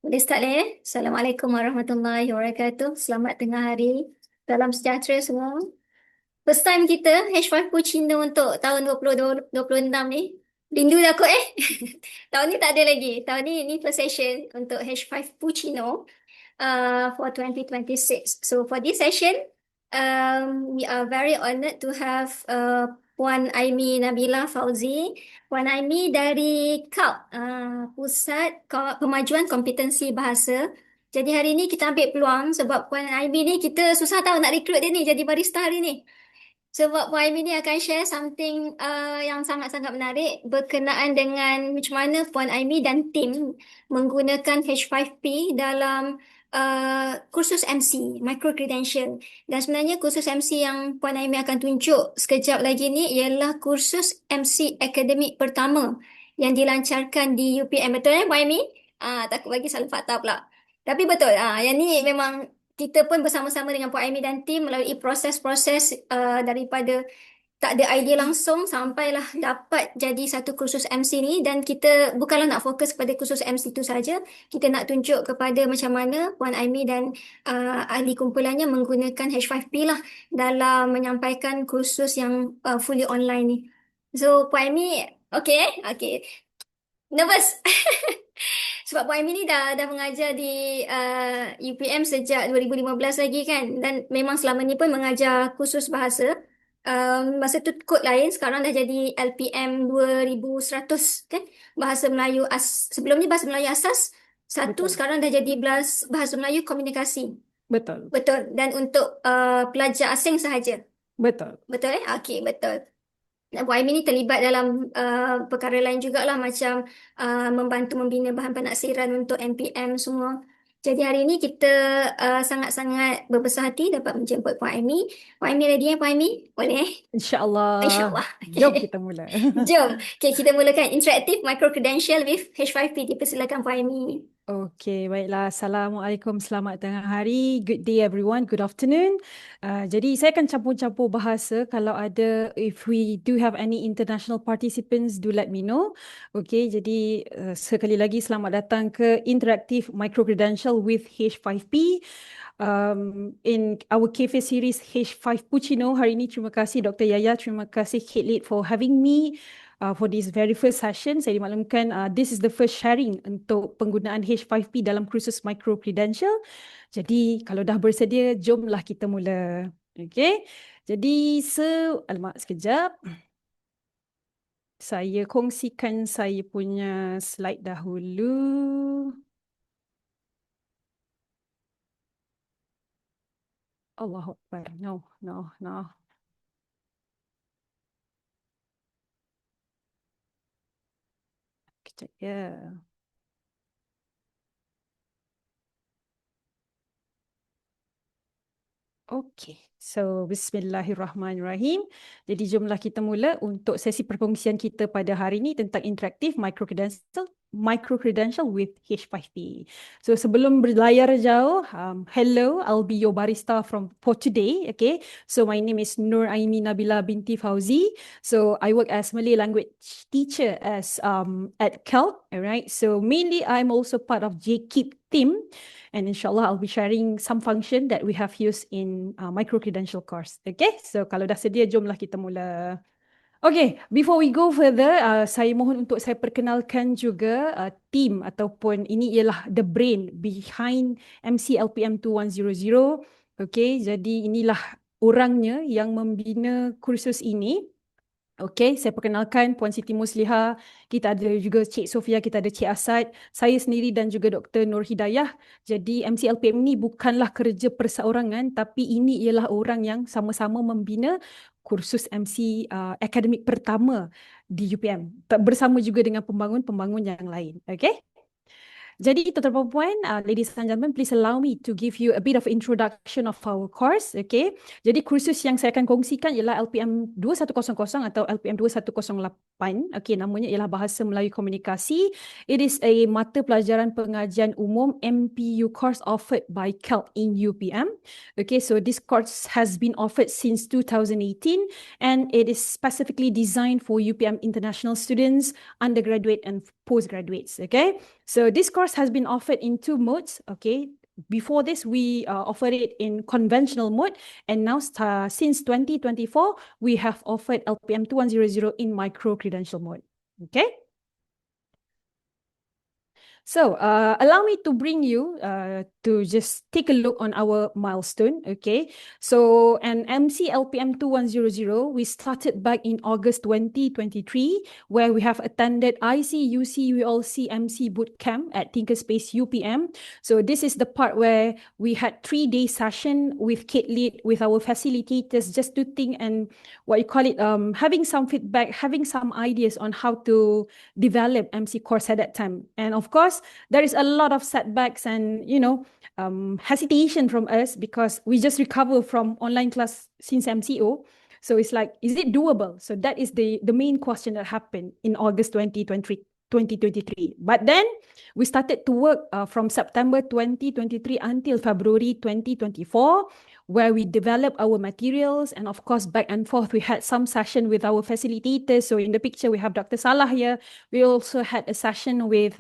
Boleh start lah ya. Assalamualaikum warahmatullahi wabarakatuh. Selamat tengah hari. Salam sejahtera semua. First time kita H5Puccino untuk tahun 2026 ni. Rindu dah kot eh. Tahun ni tak ada lagi. Tahun ni first session untuk H5Puccino for 2026. So for this session, we are very honored to have Puan Aimie Nabila Fauzi. Puan Aimie dari CALC, Pemajuan Kompetensi Bahasa. Jadi hari ni kita ambil peluang sebab Puan Aimie ni kita susah tahu nak rekrut dia ni jadi barista hari ni. Sebab Puan Aimie ni akan share something yang sangat-sangat menarik berkenaan dengan macam mana Puan Aimie dan tim menggunakan H5P dalam kursus MC, micro credential. Dan sebenarnya kursus MC yang Puan Aimie akan tunjuk sekejap lagi ni ialah kursus MC akademik pertama yang dilancarkan di UPM. Betul Puan Aimie? Takut bagi salah fakta pula. Tapi betul, yang ni memang kita pun bersama-sama dengan Puan Aimie dan tim melalui proses-proses daripada tak ada idea langsung sampailah dapat jadi satu kursus MC ni, dan kita bukanlah nak fokus pada kursus MC itu saja, kita nak tunjuk kepada macam mana Puan Aimie dan ahli kumpulannya menggunakan H5P lah dalam menyampaikan kursus yang fully online ni. So Puan Aimie, okay? Okay. Nervous? Sebab Puan Aimie ni dah mengajar di UPM sejak 2015 lagi kan, dan memang selama ni pun mengajar kursus bahasa. Masa tu kod lain, sekarang dah jadi LPM 2100 kan, Bahasa Melayu sebelum ni Bahasa Melayu Asas 1, Betul. sekarang dah jadi Bahasa Melayu Komunikasi. Betul. Betul. Dan untuk pelajar asing sahaja. Betul. Betul Okey, betul. Dan Puan Aimie ni terlibat dalam perkara lain jugalah, macam membantu membina bahan penaksiran untuk NPM semua. Jadi hari ini kita sangat-sangat berbesar hati dapat menjemput Puan Aimie. Puan Aimie ready Puan Aimie? Boleh? InsyaAllah. InsyaAllah. Jom kita mula. Jom. Kita mulakan interactive micro credential with H5P. Dipersilakan Puan Aimie. Okey, baiklah. Assalamualaikum, selamat tengah hari. Good day everyone, good afternoon. Jadi saya akan campur-campur bahasa. Kalau ada, if we do have any international participants, do let me know. Okey, jadi sekali lagi selamat datang ke Interactive Micro Credential with H5P. In our cafe series H5Puccino, hari ini terima kasih Dr. Yaya, terima kasih CADe-Lead for having me. For this very first session, saya dimaklumkan this is the first sharing untuk penggunaan H5P dalam kursus micro credential. Jadi kalau dah bersedia, jomlah kita mula. Okay. Jadi alamak sekejap. Saya kongsikan saya punya slide dahulu. Allahu Akbar. No. Kejap ya. Okay, so bismillahirrahmanirrahim. Jadi jomlah kita mula untuk sesi perkongsian kita pada hari ini tentang interaktif micro credential with H5P. So sebelum berlayar jauh, hello, I'll be your barista for today. Okay, so my name is Nur Aimie Nabila binti Fauzi. So I work as Malay language teacher at CALC. Alright, so mainly I'm also part of JKeep team. And insyaAllah, I'll be sharing some function that we have used in micro credential course. Okay, so kalau dah sedia, jomlah kita mula. Okay, before we go further, saya mohon untuk saya perkenalkan juga team ataupun ini ialah the brain behind MCLPM 2100. Okay, jadi inilah orangnya yang membina kursus ini. Okey, saya perkenalkan Puan Siti Musliha, kita ada juga Cik Sofia, kita ada Cik Asad, saya sendiri dan juga Dr. Nur Hidayah. Jadi MCLPM ini bukanlah kerja perseorangan, tapi ini ialah orang yang sama-sama membina kursus MC akademik pertama di UPM, bersama juga dengan pembangun-pembangun yang lain. Okey. Jadi tuan-tuan dan puan, ladies and gentlemen, please allow me to give you a bit of introduction of our course. Okay. Jadi kursus yang saya akan kongsikan ialah LPM 2100 atau LPM 2108. Okay, namanya ialah Bahasa Melayu Komunikasi. It is a mata pelajaran pengajian umum MPU course offered by CALC in UPM. Okay, so this course has been offered since 2018 and it is specifically designed for UPM international students, undergraduate and postgraduates. Okay, so this course has been offered in two modes. Okay, before this we offered it in conventional mode, and now since 2024 we have offered LPM 2100 in micro credential mode. Okay. So, allow me to bring you to just take a look on our milestone, okay? So, an MC LPM 2100, we started back in August 2023, where we have attended IC, UC, ULC, MC bootcamp at Thinkerspace UPM. So, this is the part where we had 3-day session with CADe-Lead, with our facilitators, just to think and what you call it, having some feedback, having some ideas on how to develop MC course at that time. And of course, there is a lot of setbacks and, hesitation from us because we just recover from online class since MCO. So it's like, is it doable? So that is the main question that happened in August 2023. But then we started to work from September 2023 until February 2024, where we developed our materials, and of course, back and forth, we had some session with our facilitators. So in the picture, we have Dr. Salah here. We also had a session with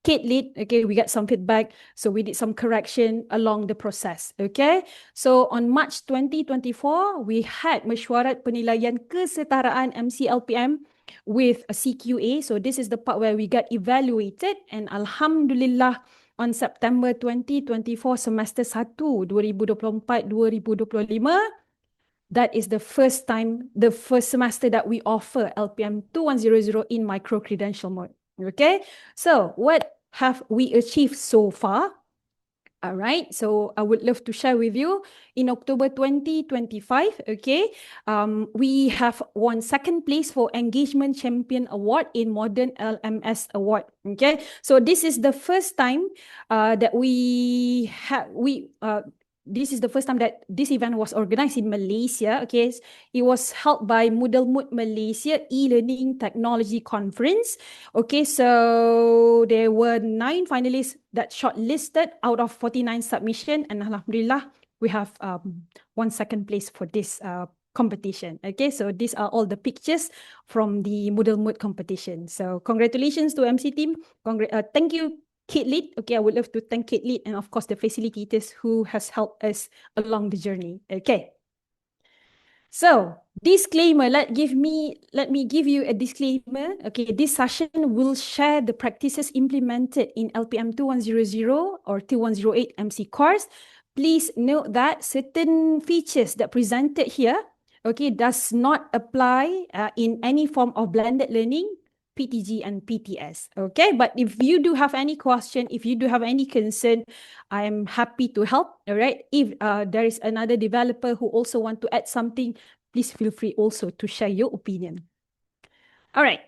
CADe-Lead. Okay, we got some feedback. So we did some correction along the process. Okay, so on March 2024, we had mesyuarat penilaian kesetaraan MCLPM with a CQA. So this is the part where we got evaluated, and Alhamdulillah, on September 2024, semester 1, 2024-2025, that is the first time, the first semester that we offer LPM 2100 in micro-credential mode. Okay, so what have we achieved so far? All right, so I would love to share with you in October 2025, okay, we have won second place for Engagement Champion Award in Modern LMS Award, okay. So this is the first time that this is the first time that this event was organized in Malaysia. Okay, it was held by Moodle Malaysia e-learning technology conference. Okay, so there were 9 finalists that shortlisted out of 49 submission, and Alhamdulillah, we have won second place for this competition. Okay, so these are all the pictures from the Moodle competition. So congratulations to MC team. Thank you, CADe-Lead. Okay, I would love to thank CADe-Lead and of course the facilitators who has helped us along the journey. Okay. So, disclaimer, let me give you a disclaimer. Okay, this session will share the practices implemented in LPM 2100 or 2108 MC course. Please note that certain features that presented here, okay, does not apply in any form of blended learning, PTG and PTS. Okay, but if you do have any question, if you do have any concern, I am happy to help. All right, if there is another developer who also want to add something, please feel free also to share your opinion. All right.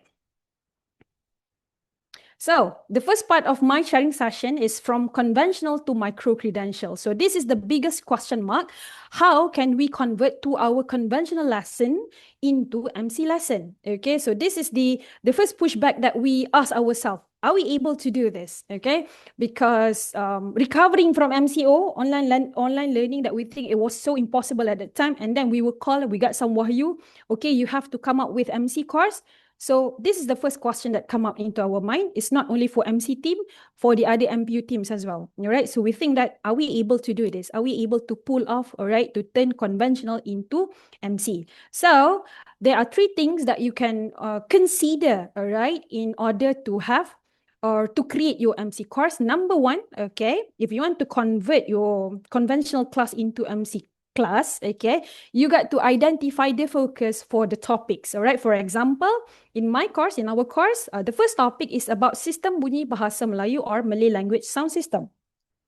So the first part of my sharing session is from conventional to micro-credential. So this is the biggest question mark. How can we convert to our conventional lesson into MC lesson? Okay, so this is the first pushback that we ask ourselves. Are we able to do this? Okay, because recovering from MCO, online learning, that we think it was so impossible at that time, and then we got some wahyu. Okay, you have to come up with MC course. So this is the first question that come up into our mind. It's not only for MC team, for the other MPU teams as well. All right. So we think that, are we able to do this? Are we able to pull off, all right, to turn conventional into MC? So there are 3 things that you can consider, all right, in order to have or to create your MC course. Number 1, okay, if you want to convert your conventional class into MC class, okay, you got to identify the focus for the topics. All right, for example, in our course, the first topic is about sistem bunyi bahasa Melayu or Malay language sound system.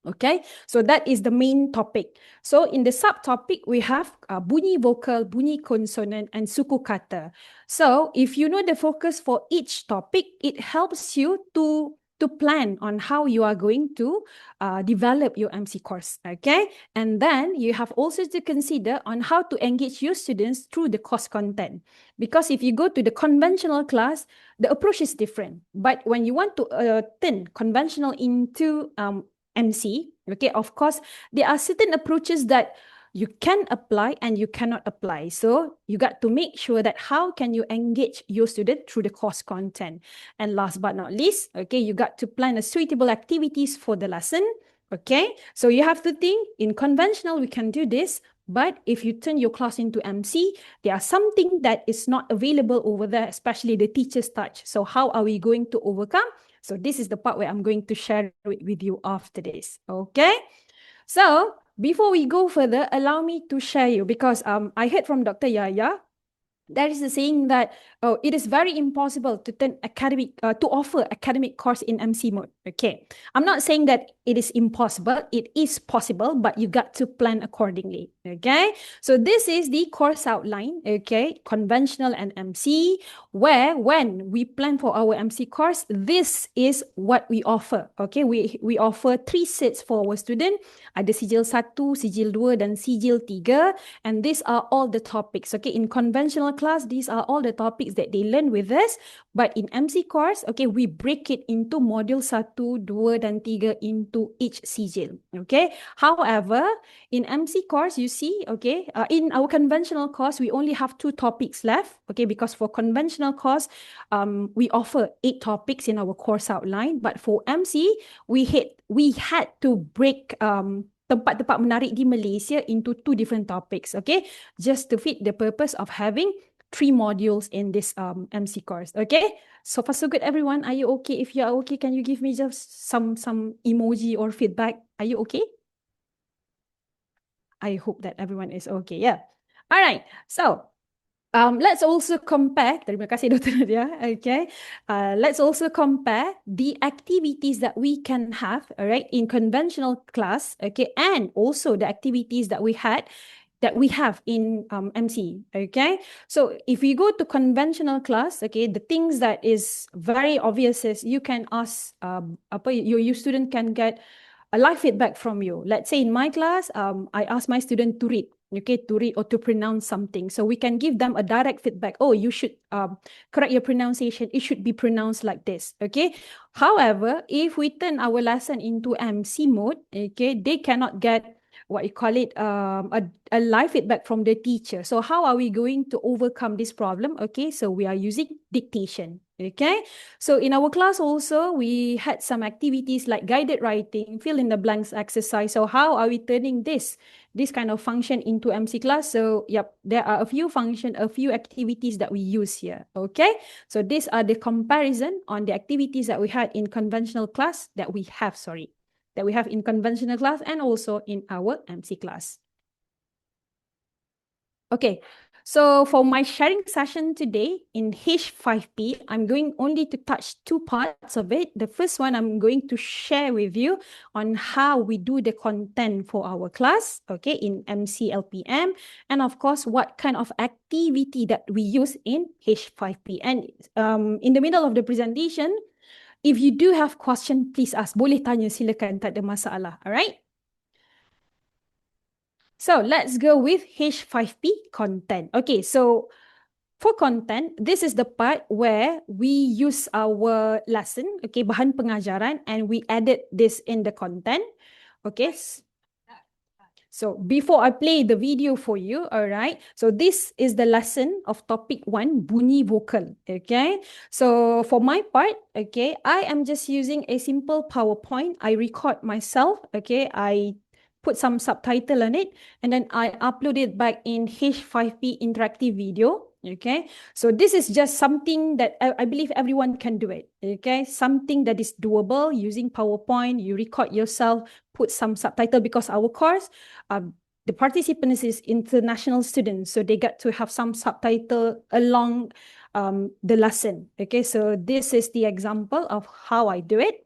Okay, so that is the main topic. So in the subtopic, we have bunyi vokal, bunyi consonant, and suku kata. So if you know the focus for each topic, it helps you to plan on how you are going to develop your MC course, okay? And then you have also to consider on how to engage your students through the course content. Because if you go to the conventional class, the approach is different. But when you want to turn conventional into MC, okay, of course, there are certain approaches that you can apply and you cannot apply. So you got to make sure that how can you engage your student through the course content. And last but not least, okay, you got to plan a suitable activities for the lesson. Okay, so you have to think in conventional, we can do this, but if you turn your class into MC, there are something that is not available over there, especially the teacher's touch. So how are we going to overcome? So this is the part where I'm going to share it with you after this. Okay, so before we go further, allow me to share you because I heard from Dr. Yaya. There is a saying that it is very impossible to turn academic to offer academic course in MC mode. Okay, I'm not saying that it is impossible. It is possible, but you got to plan accordingly. Okay, so this is the course outline. Okay, conventional and MC. Where when we plan for our MC course, this is what we offer. Okay, we offer 3 sets for our student. Ada sijil 1, sijil 2 dan sijil 3. And these are all the topics. Okay, in conventional class, these are all the topics that they learn with us. But in MC course, okay, we break it into module 1, 2 dan 3 into each sijil. Okay, however, in MC course, you see, okay, in our conventional course, we only have 2 topics left. Okay, because for conventional course, we offer 8 topics in our course outline. But for MC, we had to break tempat-tempat menarik di Malaysia into 2 different topics, okay? Just to fit the purpose of having 3 modules in this MC course, okay? So far so good, everyone. Are you okay? If you are okay, can you give me just some emoji or feedback? Are you okay? I hope that everyone is okay, yeah. All right, so let's also compare, terima kasih Dr. Nadiya, okay. Let's also compare the activities that we can have, all right, in conventional class, okay, and also the activities that we have in MC, okay. So if you go to conventional class, okay, the things that is very obvious is you can ask, your student can get a live feedback from you. Let's say in my class, I ask my student to read, okay, to read or to pronounce something. So we can give them a direct feedback. Oh, you should correct your pronunciation. It should be pronounced like this, okay? However, if we turn our lesson into MC mode, okay, they cannot get what you call it, a live feedback from the teacher. So how are we going to overcome this problem? Okay, so we are using dictation. Okay, so in our class also, we had some activities like guided writing, fill in the blanks exercise. So how are we turning this kind of function into MC class? So yep, there are a few activities that we use here. Okay, so these are the comparison on the activities that we had in conventional class that we have in conventional class and also in our MC class. Okay, so for my sharing session today in H5P, I'm going only to touch 2 parts of it. The first one, I'm going to share with you on how we do the content for our class, okay, in MC-LPM, and of course, what kind of activity that we use in H5P. And in the middle of the presentation, if you do have question, please ask. Boleh tanya, silakan, tak ada masalah. Alright? So let's go with H5P content. Okay, so for content, this is the part where we use our lesson, okay, bahan pengajaran, and we added this in the content. Okay. So before I play the video for you, all right, so this is the lesson of topic 1, bunyi vocal, okay? So for my part, okay, I am just using a simple PowerPoint. I record myself, okay? I put some subtitle on it, and then I upload it back in H5P interactive video, okay? So this is just something that I believe everyone can do it, okay? Something that is doable using PowerPoint. You record yourself, put some subtitle because our course, the participants is international students, so they get to have some subtitle along the lesson, okay? So this is the example of how I do it.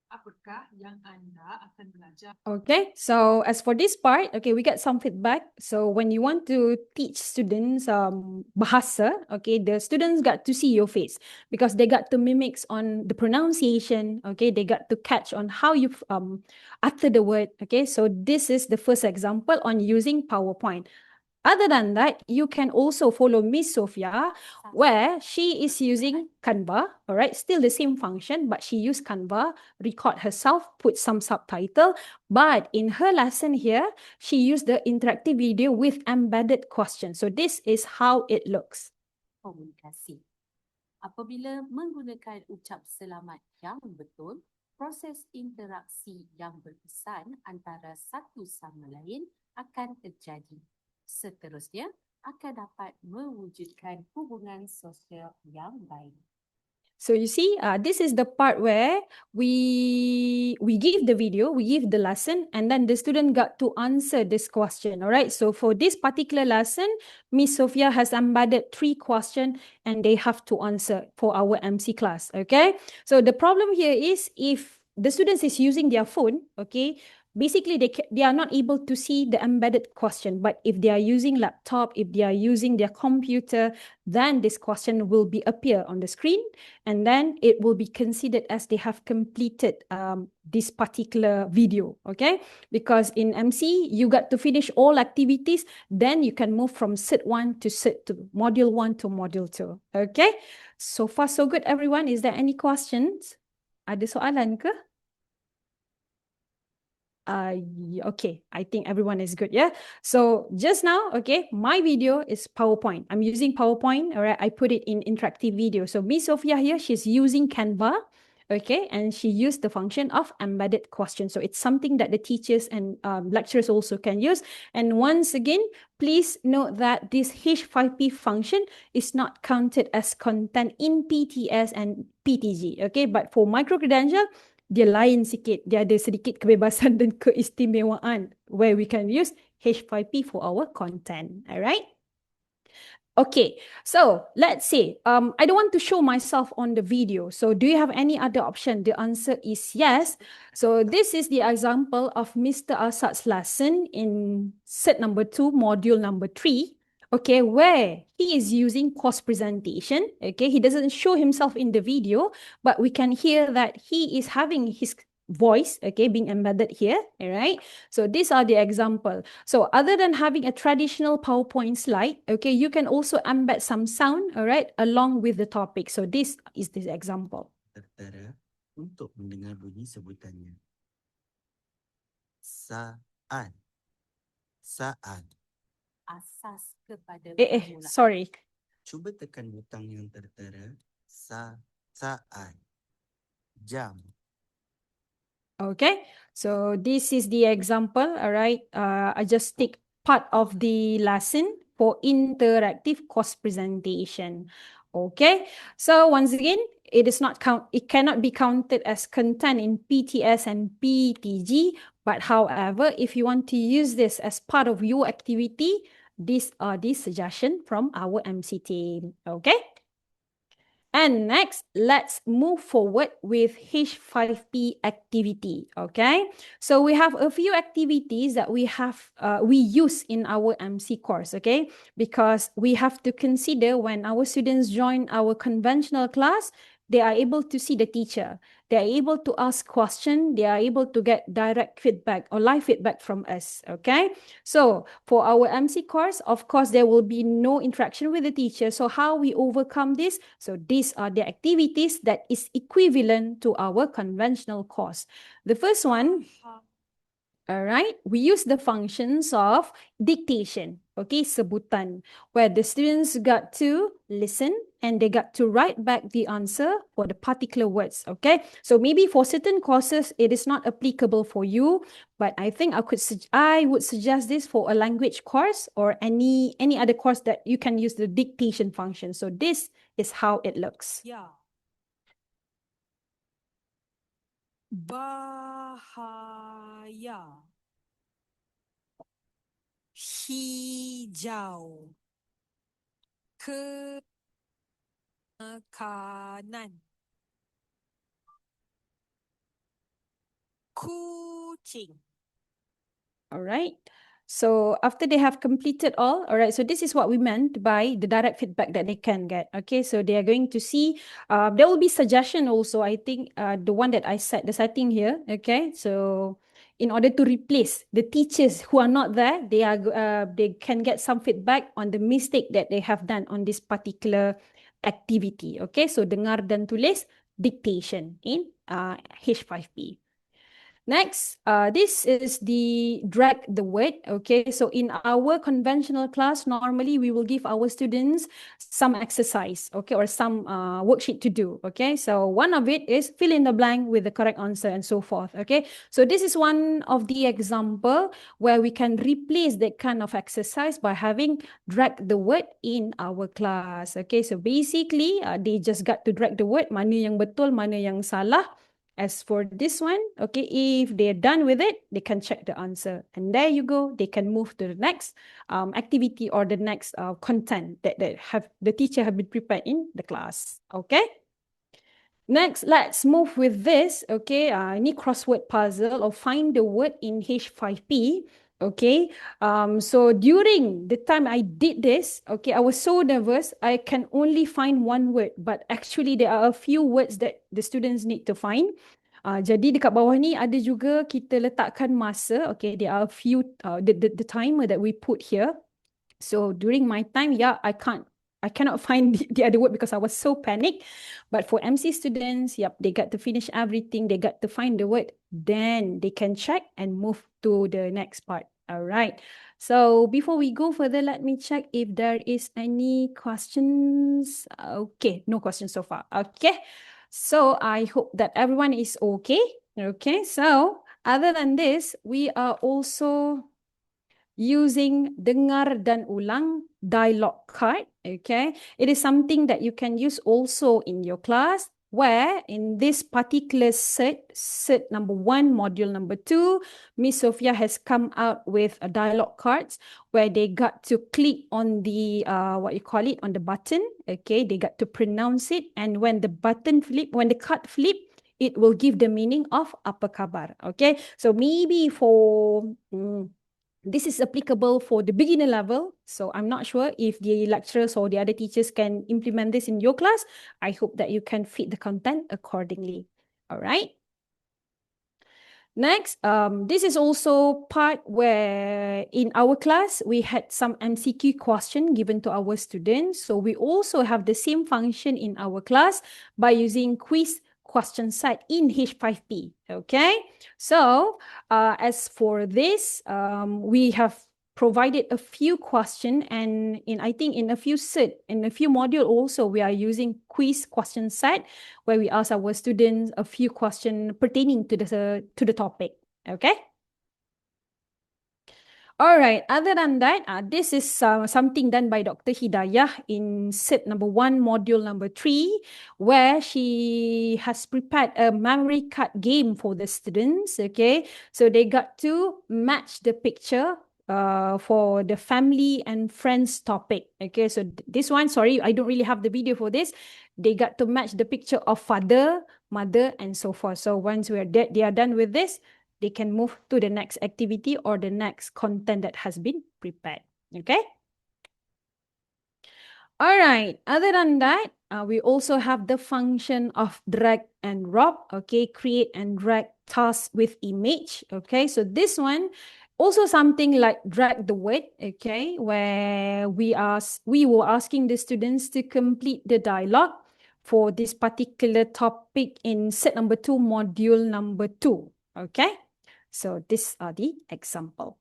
Apakah yang anda akan belajar? Okay, so as for this part, okay, we get some feedback. So when you want to teach students bahasa, okay, the students got to see your face because they got to mimics on the pronunciation, okay, they got to catch on how you utter the word, okay. So this is the first example on using PowerPoint. Other than that, you can also follow Miss Sophia, where she is using Canva, all right, still the same function, but she used Canva, record herself, put some subtitle. But in her lesson here, she used the interactive video with embedded questions. So this is how it looks. Komunikasi. Apabila menggunakan ucap selamat yang betul, proses interaksi yang berkesan antara satu sama lain akan terjadi. Seterusnya, akan dapat mewujudkan hubungan sosial yang baik. So you see, this is the part where we give the video, we give the lesson, and then the student got to answer this question. All right. So for this particular lesson, Miss Sophia has embedded 3 questions, and they have to answer for our MC class. Okay. So the problem here is if the students is using their phone, okay, basically they are not able to see the embedded question. But if they are using laptop, if they are using their computer, then this question will be appear on the screen, and then it will be considered as they have completed this particular video, okay? Because in MC, you got to finish all activities, then you can move from set 1 to set 2, module 1 to module 2, okay? So far, so good, everyone. Is there any questions? Ada soalan ke? Okay, I think everyone is good, yeah? So just now, okay, my video is PowerPoint. I'm using PowerPoint, all right? I put it in interactive video. So Miss Sophia here, she's using Canva, okay? And she used the function of embedded question. So it's something that the teachers and lecturers also can use. And once again, please note that this H5P function is not counted as content in PTS and PTG, okay? But for micro-credential, dia lain sikit. Dia ada sedikit kebebasan dan keistimewaan where we can use H5P for our content. Alright? Okay, so let's say I don't want to show myself on the video. So do you have any other option? The answer is yes. So this is the example of Mr. Asad's lesson in set number 2, module number 3. Okay, where he is using course presentation. Okay, he doesn't show himself in the video, but we can hear that he is having his voice, okay, being embedded here, all right? So these are the example. So other than having a traditional PowerPoint slide, okay, you can also embed some sound, all right, along with the topic. So this is the example. Tertera untuk mendengar bunyi sebutannya. Saat. Saat. Asas kepada Sorry. Cuba tekan butang yang tertera. Saat. Jam. Okay, so this is the example, all right? I just take part of the lesson for interactive course presentation. Okay, so once again, it cannot be counted as content in PTS and PTG, but however, if you want to use this as part of your activity, these are the suggestion from our MC team, okay? And next, let's move forward with H5P activity, okay? So we have a few activities that we use in our MC course, okay? Because we have to consider when our students join our conventional class, they are able to see the teacher. They are able to ask questions. They are able to get direct feedback or live feedback from us, okay? So for our MC course, of course, there will be no interaction with the teacher. So how we overcome this? So these are the activities that is equivalent to our conventional course. The first one, all right, we use the functions of dictation, okay, sebutan, where the students got to listen and they got to write back the answer for the particular words, okay? So maybe for certain courses, it is not applicable for you, but I think I would suggest this for a language course or any other course that you can use the dictation function. So this is how it looks. Ya. Bahaya. Hijau. Kanan. Kucing. All right. So after they have completed all right, so this is what we meant by the direct feedback that they can get. Okay, so they are going to see, there will be suggestion also, I think, the one that I set, the setting here. Okay, so in order to replace the teachers who are not there. They can get some feedback on the mistake that they have done on this particular activity. Okay, so dengar dan tulis dictation in H5P. Next, this is the drag the word. Okay, so in our conventional class, normally we will give our students some exercise, okay, or some worksheet to do. Okay, so one of it is fill in the blank with the correct answer and so forth. Okay, so this is one of the example where we can replace that kind of exercise by having drag the word in our class. Okay, so basically they just got to drag the word, mana yang betul, mana yang salah. As for this one, okay, if they're done with it, they can check the answer. And there you go, they can move to the next activity or the next content that the teacher have been prepared in the class. Okay? Next, let's move with this. Okay, ini crossword puzzle or find the word in H5P. Okay, so during the time I did this, okay, I was so nervous. I can only find one word, but actually there are a few words that the students need to find. Jadi dekat bawah ni ada juga kita letakkan masa. Okay, there are a few the timer that we put here. So during my time, yeah, I cannot find the other word because I was so panicked. But for MC students, yep, they got to finish everything. They got to find the word. Then they can check and move to the next part. All right. So before we go further, let me check if there is any questions. Okay, no questions so far. Okay. So I hope that everyone is okay. Okay. So other than this, we are also using dengar dan ulang dialogue card. Okay, it is something that you can use also in your class, where in this particular set number 1, module number 2, Miss Sophia has come out with a dialogue cards where they got to click on the what you call it, on the button. Okay, they got to pronounce it, and when the card flip, it will give the meaning of apa khabar. Okay, so maybe for this is applicable for the beginner level, so I'm not sure if the lecturers or the other teachers can implement this in your class. I hope that you can fit the content accordingly. All right. Next, this is also part where in our class, we had some MCQ question given to our students. So we also have the same function in our class by using quiz question set in H5P. Okay, so as for this, we have provided a few questions, and I think in a few module also we are using quiz question set where we ask our students a few questions pertaining to the topic. Okay. All right, other than that, this is something done by Dr. Hidayah in set number 1, module number 3, where she has prepared a memory card game for the students, okay? So they got to match the picture for the family and friends topic, okay? So this one, sorry, I don't really have the video for this. They got to match the picture of father, mother, and so forth. So once they are done with this, they can move to the next activity or the next content that has been prepared. Okay? All right. Other than that, we also have the function of drag and drop. Okay, create and drag tasks with image. Okay, so this one also something like drag the word. Okay, where we were asking the students to complete the dialogue for this particular topic in set number 2, module number 2. Okay. So these are the example.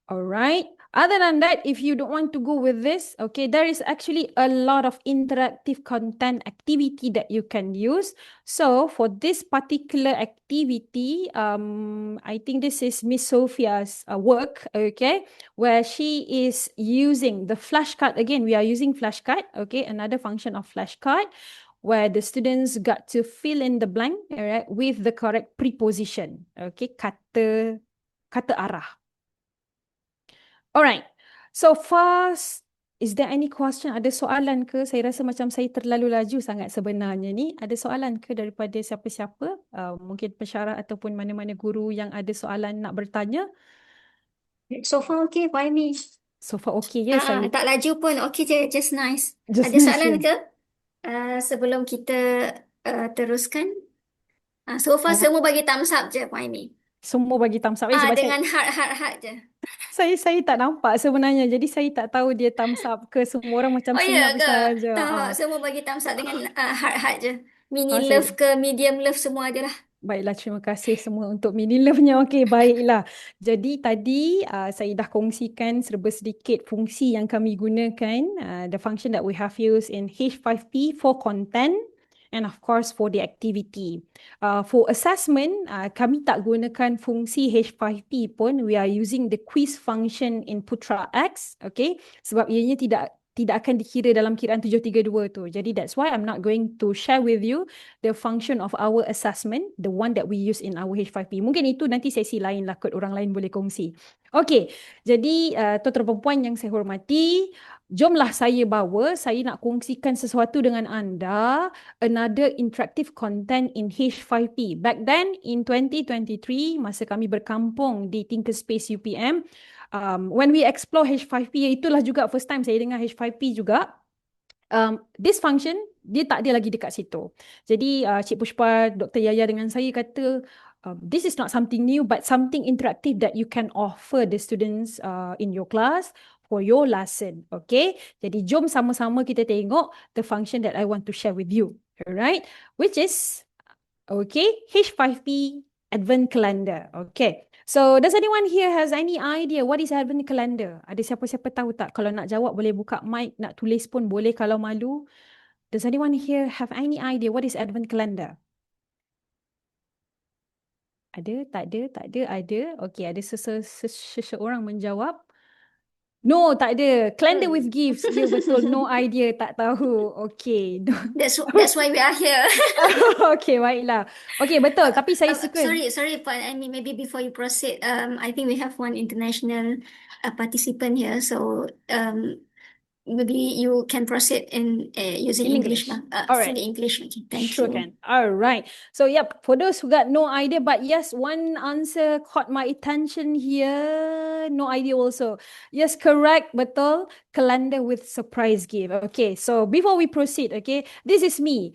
All right. Other than that, if you don't want to go with this, okay, there is actually a lot of interactive content activity that you can use. So for this particular activity, I think this is Miss Sophia's work, okay, where she is using the flashcard. Again, we are using flashcard, okay, another function of flashcard, where the students got to fill in the blank, all right, with the correct preposition, okay, kata arah. All right, so first, is there any question? Ada soalan ke? Saya rasa macam saya terlalu laju sangat sebenarnya ni. Ada soalan ke daripada siapa-siapa? Mungkin pensyarah ataupun mana-mana guru yang ada soalan nak bertanya? So far okay, for Aimie. So far okay je, saya Tak laju pun, okay je, just nice. just Ada nice soalan je. ke? Sebelum kita teruskan. So far semua bagi thumbs up je, for Aimie. Semua bagi thumbs up sebab Dengan heart je. saya tak nampak sebenarnya. Jadi saya tak tahu dia thumbs up ke semua orang macam Oh ya senyap ke? saja. Tak, semua bagi thumbs up dengan heart je. Mini Saya love ke medium love semua je lah. Baiklah, terima kasih semua untuk mini love-nya. Okey, baiklah. Jadi tadi saya dah kongsikan serba sedikit fungsi yang kami gunakan, the function that we have used in H5P for content and of course for the activity. For assessment, kami tak gunakan fungsi H5P pun. We are using the quiz function in Putra X, okay? Sebab ianya tidak akan dikira dalam kiraan 732 tu. Jadi that's why I'm not going to share with you the function of our assessment, the one that we use in our H5P. Mungkin itu nanti sesi lain lah kot, orang lain boleh kongsi. Okey, jadi tuan-tuan dan puan yang saya hormati, jomlah saya nak kongsikan sesuatu dengan anda, another interactive content in H5P. Back then, in 2023, masa kami berkampung di Thinkerspace UPM, when we explore H5P, itulah juga first time saya dengar H5P juga. This function, dia tak ada lagi dekat situ. Jadi Cik Pushpa, Dr. Yaya dengan saya kata, this is not something new but something interactive that you can offer the students in your class for your lesson. Okay? Jadi jom sama-sama kita tengok the function that I want to share with you. Alright? Which is, okay, H5P Advent Calendar. Okay. So, does anyone here has any idea what is Advent Calendar? Ada siapa-siapa tahu tak? Kalau nak jawab boleh buka mic, nak tulis pun boleh kalau malu. Does anyone here have any idea what is Advent Calendar? Ada? Tak ada? Tak ada? Ada? Okay, ada seseorang menjawab. No, tak ada. Calendar with gifts. Ya, betul. No idea. Tak tahu. Okay. That's why we are here. Okay, baiklah. Okay, betul. Tapi saya suka. Sorry, Pak Aimie. Maybe before you proceed, I think we have one international participant here. So maybe you can proceed in using In English, English. All right. fully English. Okay, thank Sure you. can. All right. So, yep, for those who got no idea, but yes, one answer caught my attention here. No idea also. Yes, correct, betul. Calendar with surprise gift. Okay, so before we proceed, okay, this is me.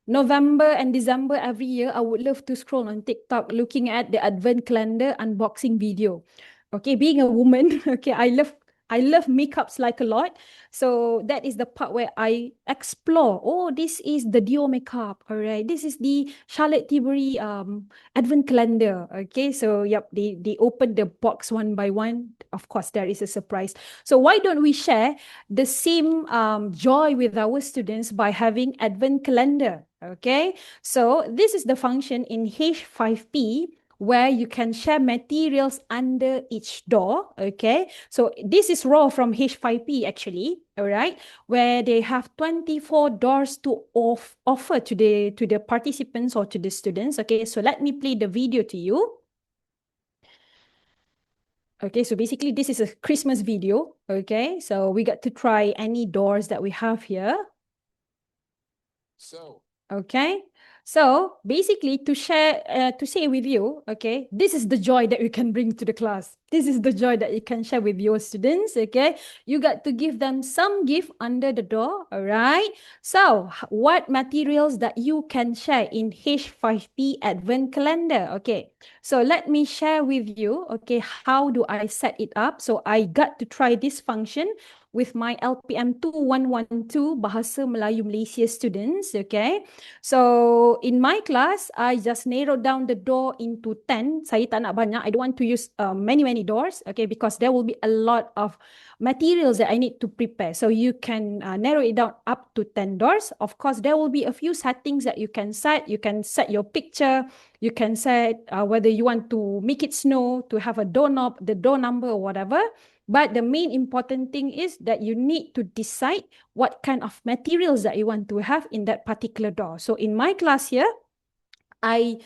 November and December every year, I would love to scroll on TikTok looking at the Advent calendar unboxing video. Okay, being a woman, okay, I love makeups like a lot. So that is the part where I explore. Oh, this is the Dior makeup. All right. This is the Charlotte Tilbury advent calendar. Okay. So yep, they open the box one by one. Of course, there is a surprise. So why don't we share the same joy with our students by having advent calendar? Okay. So this is the function in H5P where you can share materials under each door, okay? So this is raw from H5P actually, all right? Where they have 24 doors to offer to the participants or to the students, okay? So let me play the video to you. Okay, so basically this is a Christmas video, okay? So we got to try any doors that we have here. Okay. So basically to share, to say with you, okay, this is the joy that you can bring to the class. This is the joy that you can share with your students, okay? You got to give them some gift under the door, all right? So what materials that you can share in H5P Advent Calendar, okay? So let me share with you, okay, how do I set it up? So I got to try this function with my LPM 2112 Bahasa Melayu Malaysia students, okay? So in my class, I just narrowed down the door into 10. Saya tak nak banyak. I don't want to use many doors, okay? Because there will be a lot of materials that I need to prepare. So you can narrow it down up to 10 doors. Of course, there will be a few settings that you can set. You can set your picture. You can set whether you want to make it snow, to have a doorknob, the door number or whatever. But the main important thing is that you need to decide what kind of materials that you want to have in that particular door. So in my class here, I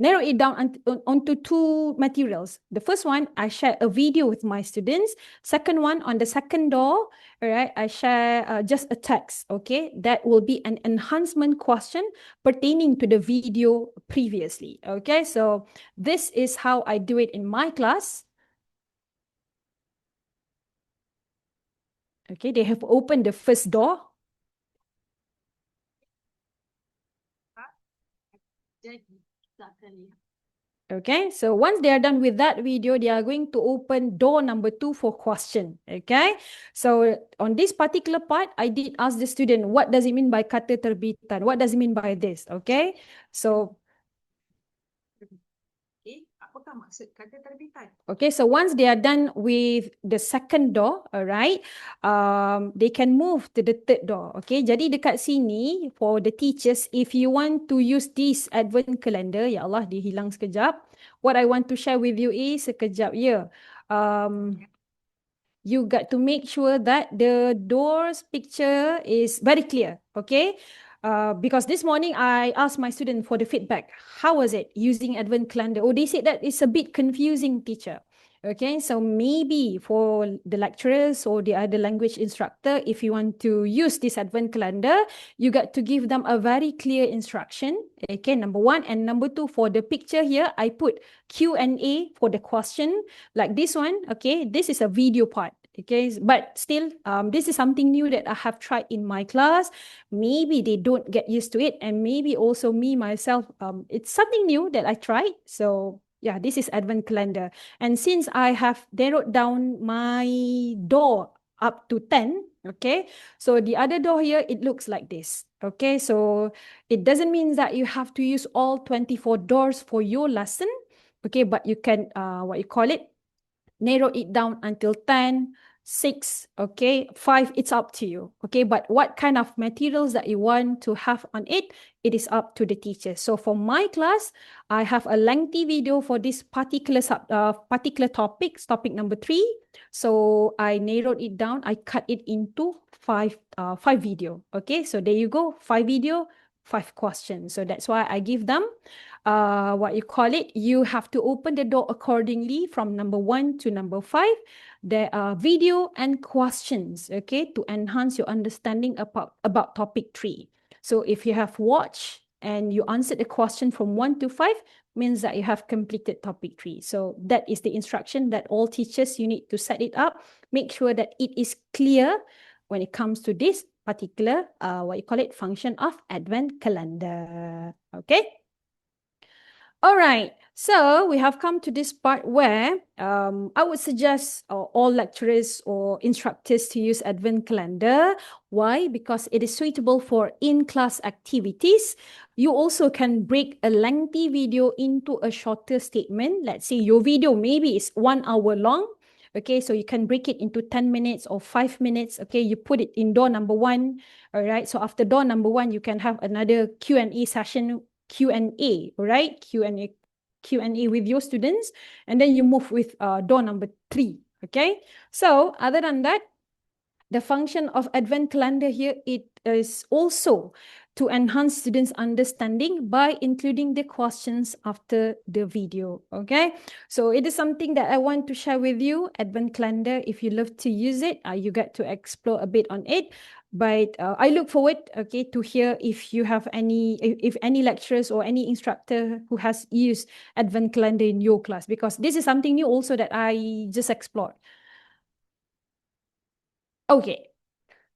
narrow it down onto two materials. The first one, I share a video with my students. Second one, on the second door, all right, I share just a text, okay? That will be an enhancement question pertaining to the video previously, okay? So this is how I do it in my class. Okay, they have opened the first door. Okay, so once they are done with that video, they are going to open door number 2 for question. Okay, so on this particular part, I did ask the student, what does it mean by kata terbitan? What does it mean by this? Okay, so Apakah maksud kata terbitan? okay, so once they are done with the second door, alright, they can move to the third door. Okay, jadi dekat sini for the teachers, if you want to use this advent calendar, ya Allah, dia hilang sekejap. What I want to share with you is sekejap, ya. You got to make sure that the door's picture is very clear, okay? Because this morning I asked my student for the feedback. How was it using Advent Calendar? Oh, they said that it's a bit confusing, teacher. Okay, so maybe for the lecturers or the other language instructor, if you want to use this Advent Calendar, you got to give them a very clear instruction. Okay, number 1. And number 2, for the picture here, I put Q&A for the question. Like this one, okay, this is a video part. Okay, but still, this is something new that I have tried in my class. Maybe they don't get used to it, and maybe also me myself, it's something new that I tried. So yeah, this is Advent Calendar. And since I have narrowed down my door up to 10, okay, so the other door here, it looks like this. Okay, so it doesn't mean that you have to use all 24 doors for your lesson. Okay, but you can, what you call it, narrow it down until 10, 6, okay, 5, it's up to you, okay, but what kind of materials that you want to have on it, it is up to the teacher. So for my class, I have a lengthy video for this particular particular topic number 3. So I narrowed it down, I cut it into 5 video, okay, so there you go, 5 video, 5 questions. So that's why I give them what you call it, you have to open the door accordingly from number 1 to number 5. There are video and questions, okay, to enhance your understanding about topic 3. So if you have watched and you answered the question from 1 to 5, means that you have completed topic 3. So that is the instruction that all teachers, you need to set it up. Make sure that it is clear when it comes to this particular, what you call it, function of Advent Calendar, okay? All right, so we have come to this part where I would suggest all lecturers or instructors to use Advent Calendar. Why? Because it is suitable for in-class activities. You also can break a lengthy video into a shorter statement. Let's say your video maybe is 1 hour long. Okay, so you can break it into 10 minutes or 5 minutes. Okay, you put it in door number 1. All right, so after door number 1, you can have another Q&A session, Q&A, right? Q&A with your students, and then you move with door number 3. Okay, so other than that, the function of Advent Calendar here, it is also to enhance students' understanding by including the questions after the video. Okay, so it is something that I want to share with you. Advent Calendar, if you love to use it, you get to explore a bit on it. But I look forward, okay, to hear if you have if any lecturers or any instructor who has used Advent Calendar in your class, because this is something new also that I just explored. Okay,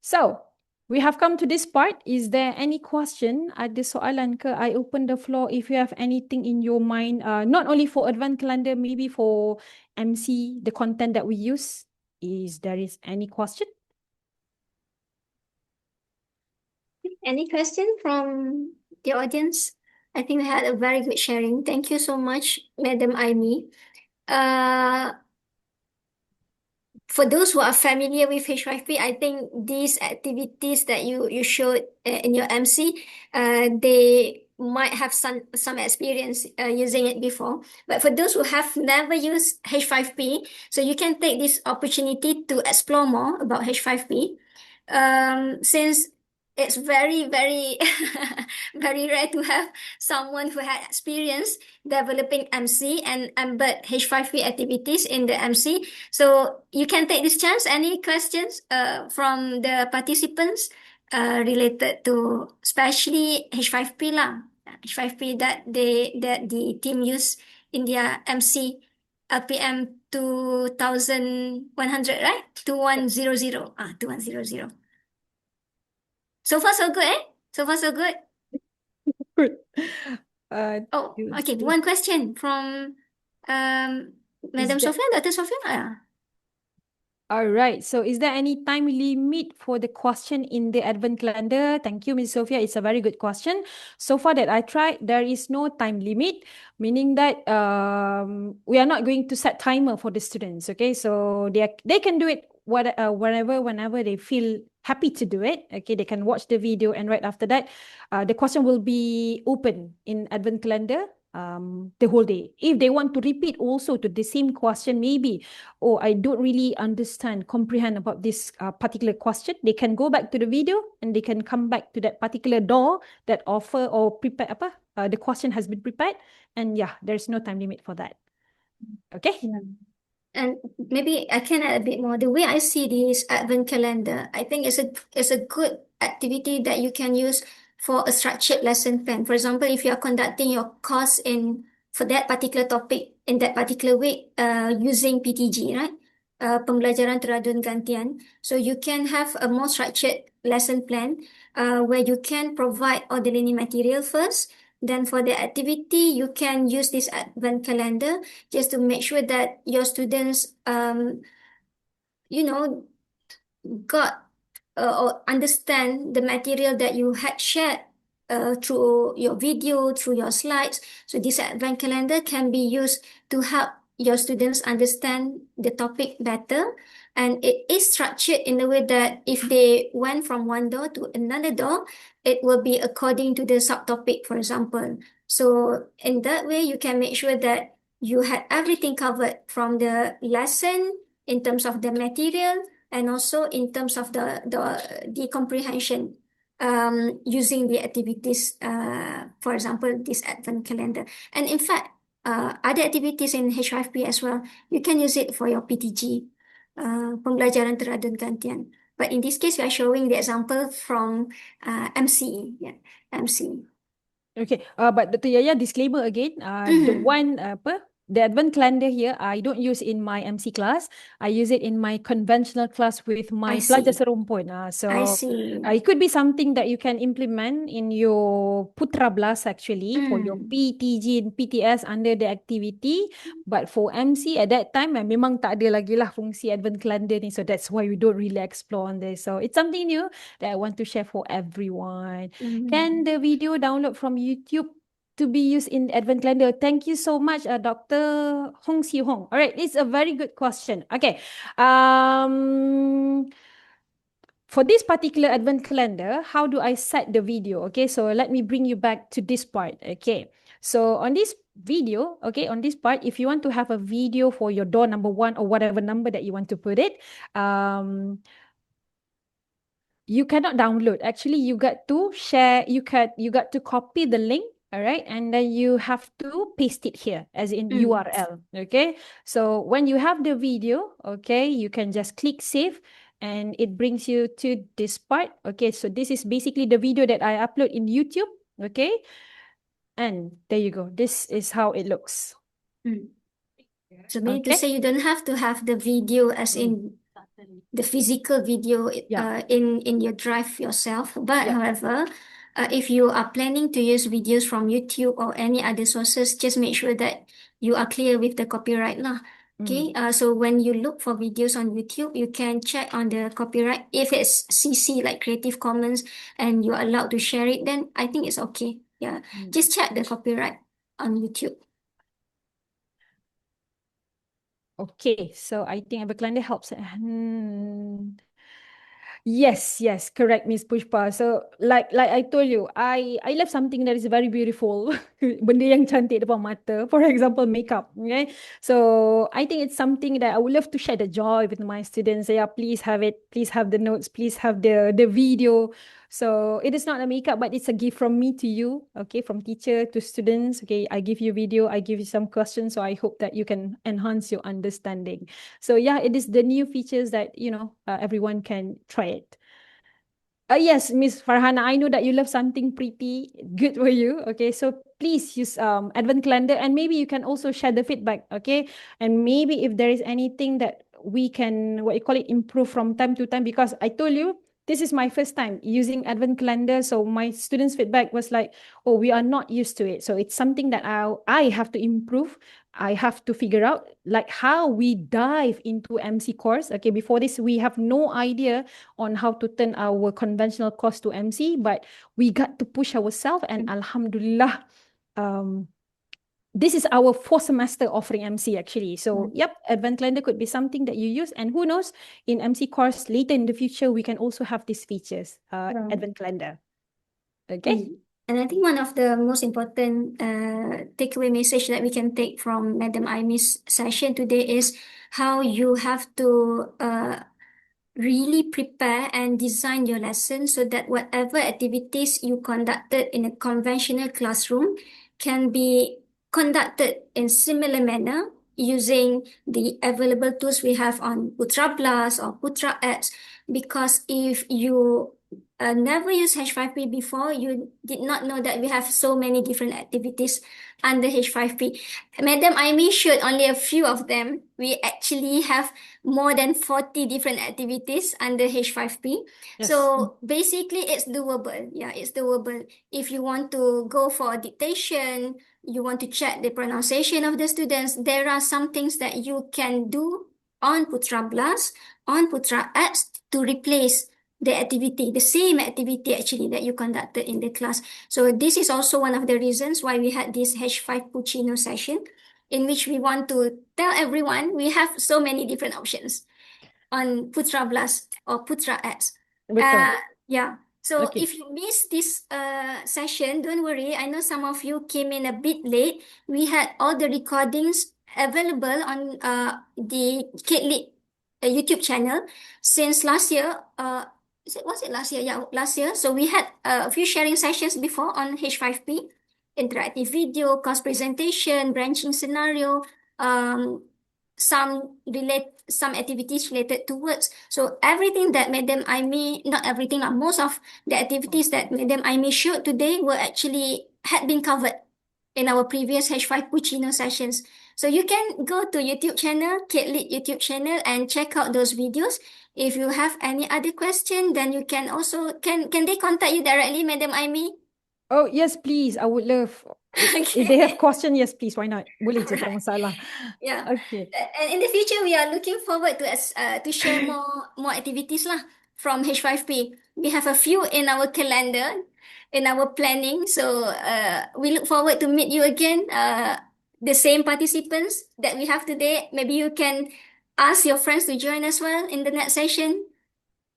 so we have come to this part. Is there any question? Ada soalan ke? I open the floor if you have anything in your mind, not only for Advent Calendar, maybe for MC, the content that we use. Is there any question? Any question from the audience? I think we had a very good sharing. Thank you so much, Madam Aimie. For those who are familiar with H5P, I think these activities that you showed in your MC, they might have some experience using it before. But for those who have never used H5P, so you can take this opportunity to explore more about H5P. Since it's very, very, very rare to have someone who had experience developing MC and embed H5P activities in the MC. So you can take this chance. Any questions from the participants related to especially H5P lah, H5P that the team use in their MC LPM 2100, right? 2100. 2100. So far so good, eh? So far so good. Good. Oh, do- okay. do- One question from um, is Madam that Sofia, Dr. Sofia. all right? So, is there any time limit for the question in the advent calendar? Thank you, Ms. Sophia. It's a very good question. So far that I tried, there is no time limit, meaning that we are not going to set timer for the students. Okay, so they can do it whenever they feel happy to do it. Okay, they can watch the video, and right after that, the question will be open in advent calendar the whole day. If they want to repeat also to the same question, maybe, oh, I don't really comprehend about this particular question, they can go back to the video and they can come back to that particular door that offer or prepare the question has been prepared, and yeah, there's no time limit for that. Okay. Yeah. And maybe I can add a bit more. The way I see this advent calendar, I think it's a good activity that you can use for a structured lesson plan. For example, if you are conducting your course in for that particular topic in that particular week, using PTG, right? Pembelajaran teradun gantian. So you can have a more structured lesson plan, where you can provide all the learning material first. Then for the activity, you can use this advent calendar just to make sure that your students, you know, got or understand the material that you had shared through your video, through your slides. So this advent calendar can be used to help your students understand the topic better. And it is structured in a way that if they went from one door to another door, it will be according to the subtopic, for example. So in that way, you can make sure that you had everything covered from the lesson in terms of the material and also in terms of the comprehension, using the activities, for example, this advent calendar. And in fact, other activities in H5P as well, you can use it for your PTG, pembelajaran teradun gantian. But in this case, we are showing the example from MC. Yeah, MC. Okay, but Dr. Yaya, disclaimer again, the one the advent calendar here, I don't use in my MC class. I use it in my conventional class with I my pelajar see. serumpun. I So see. it could be something that you can implement in your Putra Blast actually for your PTG and PTS under the activity. But for MC at that time, memang tak ada lagi lah fungsi advent calendar ni. So that's why we don't really explore on this. So it's something new that I want to share for everyone. Can the video download from YouTube to be used in advent calendar? Thank you so much, Dr. Hong Si Hong. All right, it's a very good question. Okay. For this particular advent calendar, how do I set the video? Okay, so let me bring you back to this part. Okay, so on this video, okay, on this part, if you want to have a video for your door number 1 or whatever number that you want to put it, you cannot download. Actually, you got to share, you got to copy the link, all right, and then you have to paste it here as in URL. Okay, so when you have the video, okay, you can just click save and it brings you to this part. Okay, so this is basically the video that I upload in YouTube. Okay, and there you go, this is how it looks. So meaning to Okay. say you don't have to have the video as in the physical video Yeah. in your drive yourself. But Yeah. however, if you are planning to use videos from YouTube or any other sources, just make sure that you are clear with the copyright lah. Okay, so when you look for videos on YouTube, you can check on the copyright. If it's CC, like Creative Commons, and you're allowed to share it, then I think it's okay. Yeah, just check the copyright on YouTube. Okay, so I think Everclander helps. Yes, yes, correct, Miss Pushpa. So like I told you, I love something that is very beautiful. Benda yang cantik depan mata. For example, makeup. Okay. So I think it's something that I would love to share the joy with my students. Yeah, please have it. Please have the notes. Please have the video. So it is not a makeup, but it's a gift from me to you. Okay, from teacher to students. Okay, I give you video. I give you some questions. So I hope that you can enhance your understanding. So yeah, it is the new features that everyone can try it. Yes, Miss Farhana, I know that you love something pretty good for you. Okay, so please use advent calendar, and maybe you can also share the feedback. Okay, and maybe if there is anything that we can, what you call it, improve from time to time, because I told you this is my first time using Advent Calendar. So my students' feedback was like, oh, we are not used to it. So it's something that I have to improve. I have to figure out like how we dive into MC course. Okay, before this, we have no idea on how to turn our conventional course to MC, but we got to push ourselves, and Alhamdulillah, um, this is our fourth semester offering MC actually. So yep, Advent Calendar could be something that you use, and who knows, in MC course later in the future, we can also have these features, Right. Advent Calendar. Okay. And I think one of the most important takeaway message that we can take from Madam Aimie's session today is how you have to really prepare and design your lesson so that whatever activities you conducted in a conventional classroom can be conducted in similar manner using the available tools we have on Putra Plus or Putra apps. Because if you never used H5P before, you did not know that we have so many different activities under H5P. Madam Aimie showed only a few of them. We actually have more than 40 different activities under H5P. Yes. So basically it's doable. Yeah, it's doable. If you want to go for dictation, you want to check the pronunciation of the students, there are some things that you can do on Putra Plus, on Putra apps to replace the activity, the same activity actually that you conducted in the class. So this is also one of the reasons why we had this H5Puccino session, in which we want to tell everyone we have so many different options on Putra Plus or Putra apps. Betul. Yeah. So Okay. if you miss this session, don't worry. I know some of you came in a bit late. We had all the recordings available on the CADe-Lead YouTube channel since last year. Was it last year? Yeah, last year. So we had a few sharing sessions before on H5P, interactive video, course presentation, branching scenario, some activities related to words. So everything that Madam Aimie, not everything, but most of the activities that Madam Aimie showed today were actually had been covered in our previous H5Puccino sessions. So you can go to YouTube channel, CADe-Lead YouTube channel, and check out those videos. If you have any other question, then you can also, can they contact you directly, Madam Aimie? Oh, yes, please. I would love. If they have question, yes, please. Why not? Boleh je, tak masalah. Yeah. Okay. And in the future, we are looking forward to share more activities lah from H5P. We have a few in our calendar, in our planning. So we look forward to meet you again. The same participants that we have today. Maybe you can ask your friends to join as well in the next session.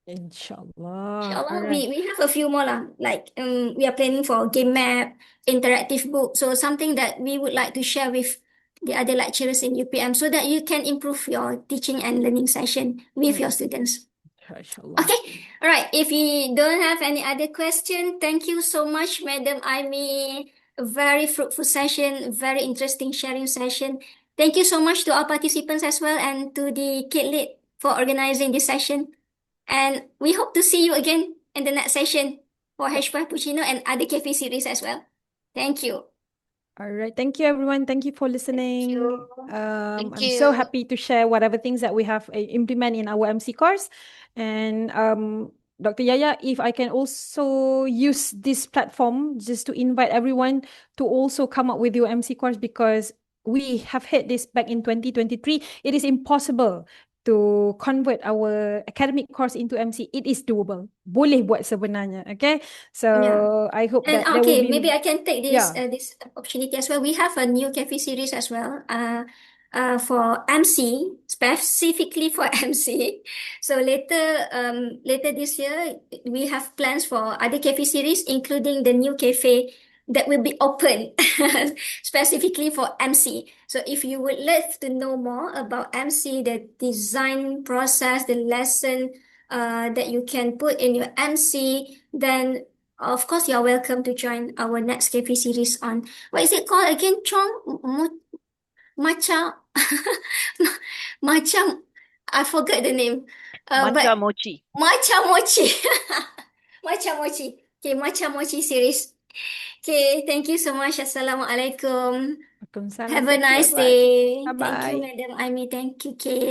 Inshallah. Inshallah, Alright. we have a few more lah. Like we are planning for game map, interactive book. So something that we would like to share with the other lecturers in UPM so that you can improve your teaching and learning session with your students. Inshallah. Okay, all right. If you don't have any other question, thank you so much, Madam Aimie. A very fruitful session, very interesting sharing session. Thank you so much to our participants as well and to the CADe-Lead for organizing this session. And we hope to see you again in the next session for H5Puccino and other cafe series as well. Thank you. All right. Thank you, everyone. Thank you for listening. you. I'm Thank so you. happy to share whatever things that we have implement in our MC course. And Dr. Yaya, if I can also use this platform just to invite everyone to also come up with your MC course, because we have had this back in 2023. It is impossible to convert our academic course into MC. It is doable. Boleh buat sebenarnya. Okay. So Yeah. I hope And that there will okay, be. maybe I can take this Yeah. this opportunity as well. We have a new cafe series as well. For MC, specifically for MC. So later this year, we have plans for other cafe series, including the new cafe that will be open specifically for MC. So if you would like to know more about MC, the design process, the lesson that you can put in your MC, then of course you're welcome to join our next cafe series on, what is it called again, Chong? Macam, macam, I forgot the name. But Matcha mochi. Macam Mochi. Macam Mochi. Okay, Macam Mochi series. Okay, thank you so much. Assalamualaikum. Waalaikumsalam. Have a Thank you, nice everyone. day. Thank you, Bye-bye. Madam Aimie. Thank you, Kate.